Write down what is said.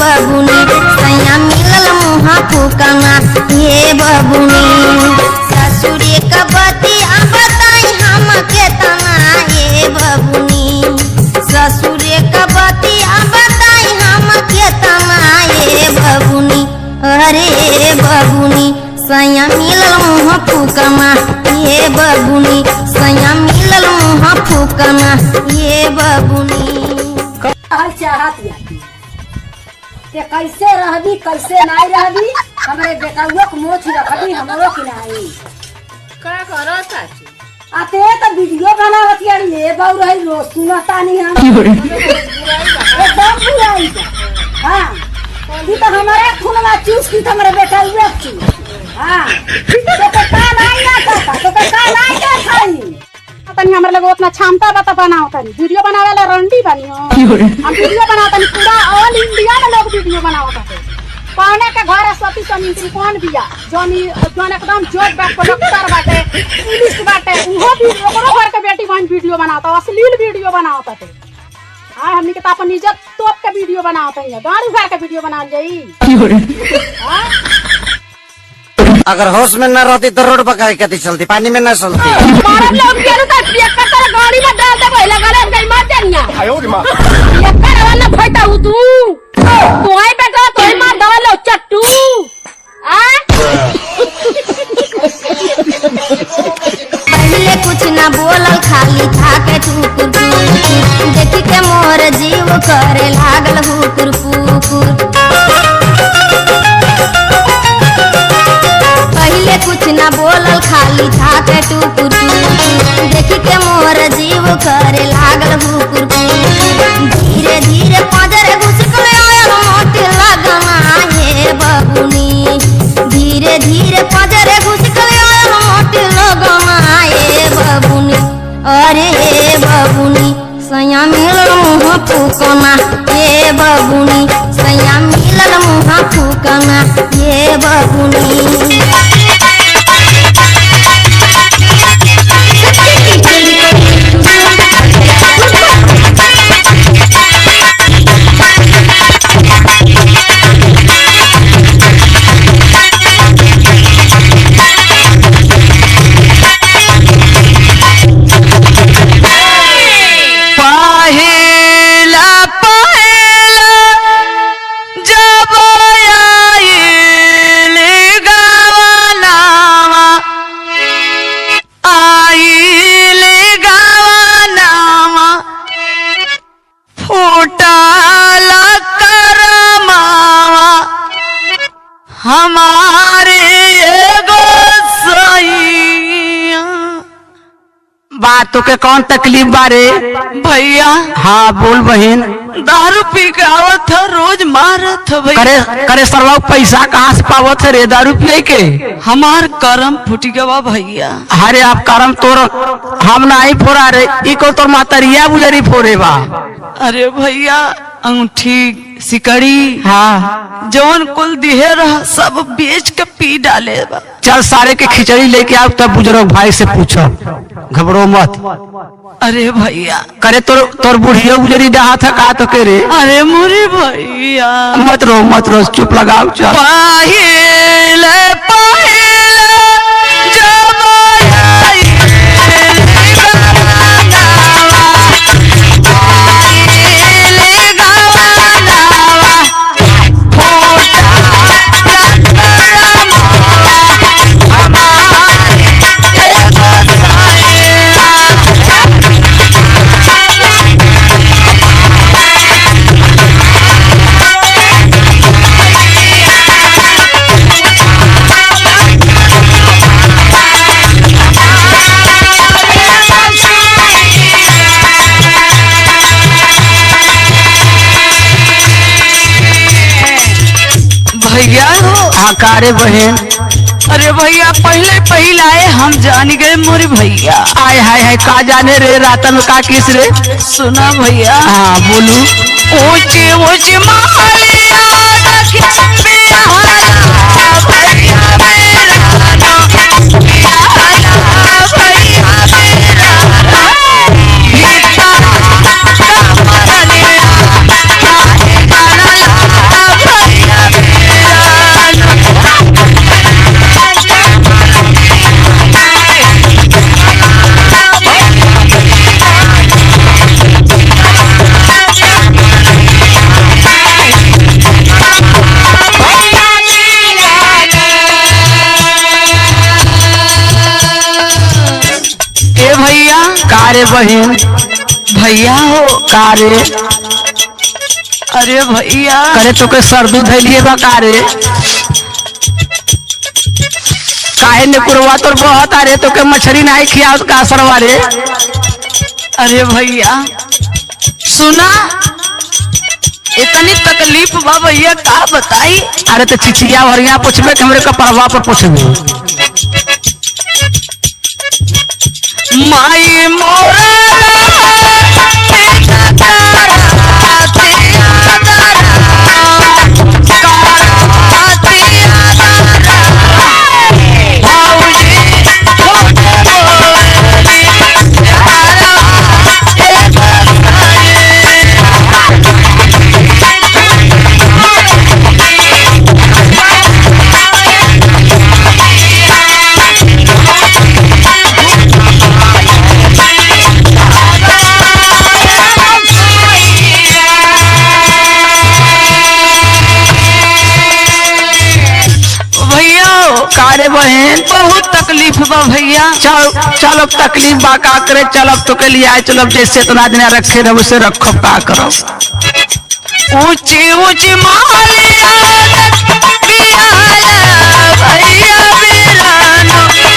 बबुनी सैया मिलल मुहा फूकना ये बबुनी। ससुरे का बतिया बताई हम के तना ये बबुनी, ससुरे का बतिया बताई हम के तना ये बबुनी। अरे बबुनी सैया मिलल मुहा फूकना ये बबुनी, सैया मिलल मुहा फूकना ये बबुनी। ते कैसे रहबी कैसे नहीं रहबी, हमरे बेटाउआ को मोछ रखबी हमरो की नहीं का करो चाची। आते तो वीडियो बनावत यारी ये बाऊ रही रोज सुनता नहीं हम एकदम बुराई का। हां ये तो हमारे खून में चूस की हमारे बेटाउआ की। हां तो का नहीं आता तो का नहीं खाई तनी हमरे लोग उतना क्षमता बता बनाओ तनी वीडियो बनावे ला रंडी बनियो। हम वीडियो बनावतनी पूरा ऑल इंडिया में लोग वीडियो बनावत है। पाने के घर सती समिति कौन बिया जोन एकदम जोर बैठ पर डॉक्टर बाटे पुलिस बाटे उहो भी ओकरो घर के बेटी बहन वीडियो बनावत अश्लील वीडियो बनावत है। हां हमनी के त अपन इज्जत तोप के वीडियो बनावत है, गाड़ी घर के वीडियो बनाल जाई। हां अगर होश में न रहती तो रोड पर कैसे चलती, पानी में न चलती। मारब लोग के तो ट्रैक्टर तर गाड़ी में डाल दे पहले गले गई मर जानिया। आयो रे मां ट्रैक्टर वाला फटा हूं तू तोय बेटा तोय मार दवा लो चट्टू। आ पहले कुछ ना बोलल खाली था के टुकुर देखी के मोर जीव करे लागल हुकुर पुकुर। पहले कुछ ना बोलल खाली था के टुकुर देखी के मोर जीव करे लागल हुकुर पुकुर। धीरे धीरे पजरे घुसकल आयल मोटे लगना ये बबुनी, धीरे धीरे पजरे घुसकल आयल मोटे लगना ये बबुनी। अरे बबुनी सैया मिलल मुहा फूकना ये बबुनी, सैया मिलल मुहा फूकना ये बबुनी। बातों के कौन तकलीफ बारे भैया? हाँ बोल बहन। दारू पी के आवत है रोज मारत है भैया। करे करे सरवा पैसा कहाँ से पावत है रे दारू पिए के? हमार करम फूट गवा भैया। अरे आप करम तोर हम नहीं फोड़ा रे, इको तोर मातरिया बुजरी फोड़े बा। अरे भैया अंगूठी सिकड़ी हाँ जौन कुल दिहे रहा सब बेच के पी डाले बा। चल सारे के खिचड़ी लेके आओ तब बुजुर्ग भाई से पूछो, घबरो मत। अरे भैया करे तोर बुढ़िया गुजरी डहा था का तो के रे? अरे मोरे भैया मत रो चुप लगाओ। चल पाहिले पाहिले जमाई भैया हाँ कारे बहन। अरे भैया पहले आए हम जान गए मोरे भैया। आय हाय हाय का जाने रे रातन में का किस रे? सुना भैया। हाँ बोलू। ऊंचे ऊंचे मालिया भैया रे बहन भैया हो। का रे अरे भैया करे तो के सर्दी धैलिए बा का रे काहे ने कुरवा तोर बहुत आ रे तो के मछली नहीं खिया का सरवा रे अरे भैया सुना इतनी तकलीफ बा भैया का बताई। अरे तो चिचिया भरिया पूछबे कि हमरे कपड़वा पर पूछबे माई मोरा कारे बहन बहुत तकलीफ बा भैया। चल अब तकलीफ बा का करे चल अब तो के लिए आए चल अब जैसे इतना दिन रखे रहो उसे रखो का करो ऊंची ऊंची मालिया भैया वीरानो